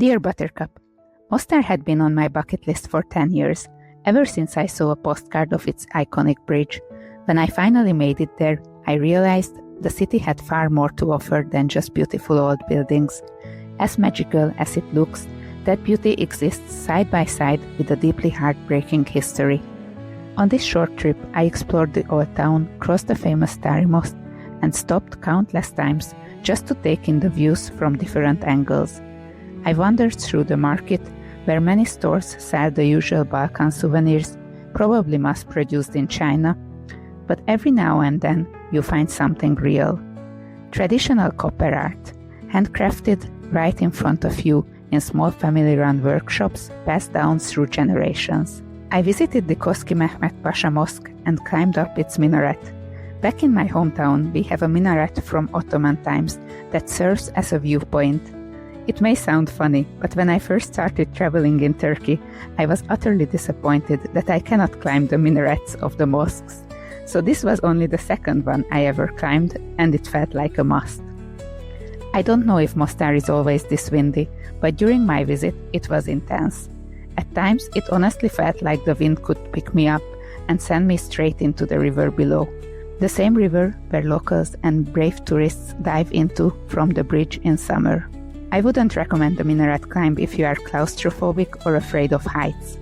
Dear Buttercup, Mostar had been on my bucket list for 10 years, ever since I saw a postcard of its iconic bridge. When I finally made it there, I realized the city had far more to offer than just beautiful old buildings. As magical as it looks, that beauty exists side by side with a deeply heartbreaking history. On this short trip, I explored the old town, crossed the famous Most, and stopped countless times just to take in the views from different angles. I wandered through the market, where many stores sell the usual Balkan souvenirs, probably mass-produced in China, but every now and then you find something real. Traditional copper art, handcrafted right in front of you in small family-run workshops passed down through generations. I visited the Koski Mehmet Pasha Mosque and climbed up its minaret. Back in my hometown, we have a minaret from Ottoman times that serves as a viewpoint. It may sound funny, but when I first started traveling in Turkey, I was utterly disappointed that I cannot climb the minarets of the mosques. So this was only the second one I ever climbed, and it felt like a must. I don't know if Mostar is always this windy, but during my visit it was intense. At times it honestly felt like the wind could pick me up and send me straight into the river below. The same river where locals and brave tourists dive into from the bridge in summer. I wouldn't recommend the minaret climb if you are claustrophobic or afraid of heights.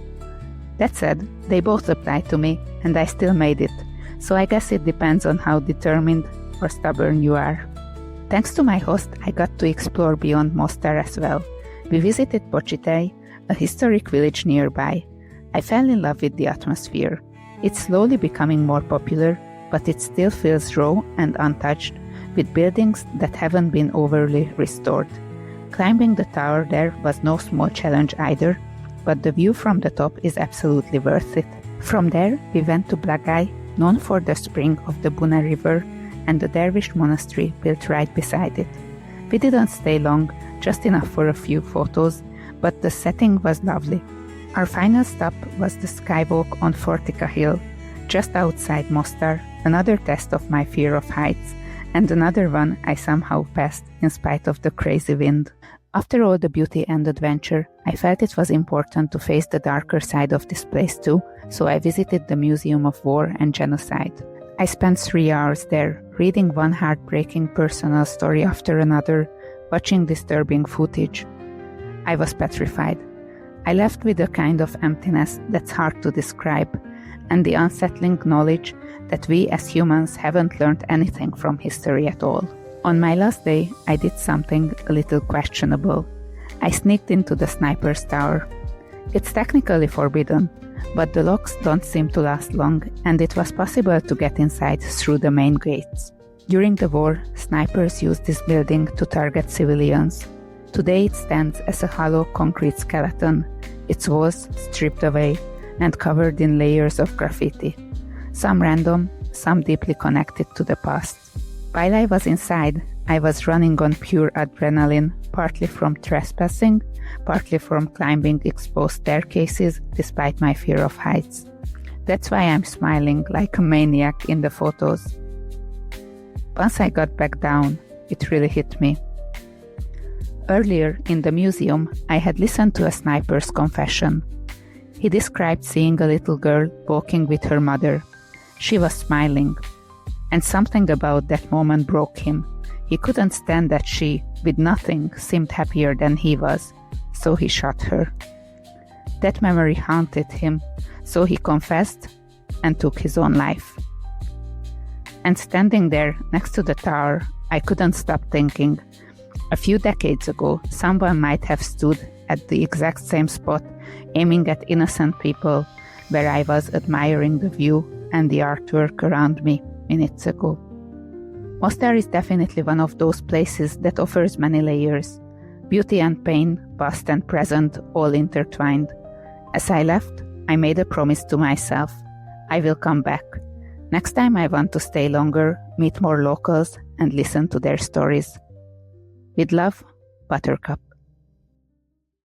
That said, they both applied to me, and I still made it, so I guess it depends on how determined or stubborn you are. Thanks to my host, I got to explore beyond Mostar as well. We visited Pocitei, a historic village nearby. I fell in love with the atmosphere. It's slowly becoming more popular, but it still feels raw and untouched, with buildings that haven't been overly restored. Climbing the tower there was no small challenge either, but the view from the top is absolutely worth it. From there, we went to Blagai, known for the spring of the Buna River, and the Dervish monastery built right beside it. We didn't stay long, just enough for a few photos, but the setting was lovely. Our final stop was the skywalk on Fortica Hill, just outside Mostar, another test of my fear of heights, and another one I somehow passed in spite of the crazy wind. After all the beauty and adventure, I felt it was important to face the darker side of this place too, so I visited the Museum of War and Genocide. I spent 3 hours there, reading one heartbreaking personal story after another, watching disturbing footage. I was petrified. I left with a kind of emptiness that's hard to describe, and the unsettling knowledge that we as humans haven't learned anything from history at all. On my last day, I did something a little questionable. I sneaked into the sniper's tower. It's technically forbidden, but the locks don't seem to last long, and it was possible to get inside through the main gates. During the war, snipers used this building to target civilians. Today it stands as a hollow concrete skeleton, its walls stripped away and covered in layers of graffiti. Some random, some deeply connected to the past. While I was inside, I was running on pure adrenaline, partly from trespassing, partly from climbing exposed staircases despite my fear of heights. That's why I'm smiling like a maniac in the photos. Once I got back down, it really hit me. Earlier in the museum, I had listened to a sniper's confession. He described seeing a little girl walking with her mother. She was smiling, and something about that moment broke him. He couldn't stand that she, with nothing, seemed happier than he was, so he shot her. That memory haunted him, so he confessed and took his own life. And standing there next to the tower, I couldn't stop thinking. A few decades ago, someone might have stood at the exact same spot, aiming at innocent people, where I was admiring the view and the artwork around me minutes ago. Mostar is definitely one of those places that offers many layers. Beauty and pain, past and present, all intertwined. As I left, I made a promise to myself. I will come back. Next time I want to stay longer, meet more locals, and listen to their stories. With love, Buttercup.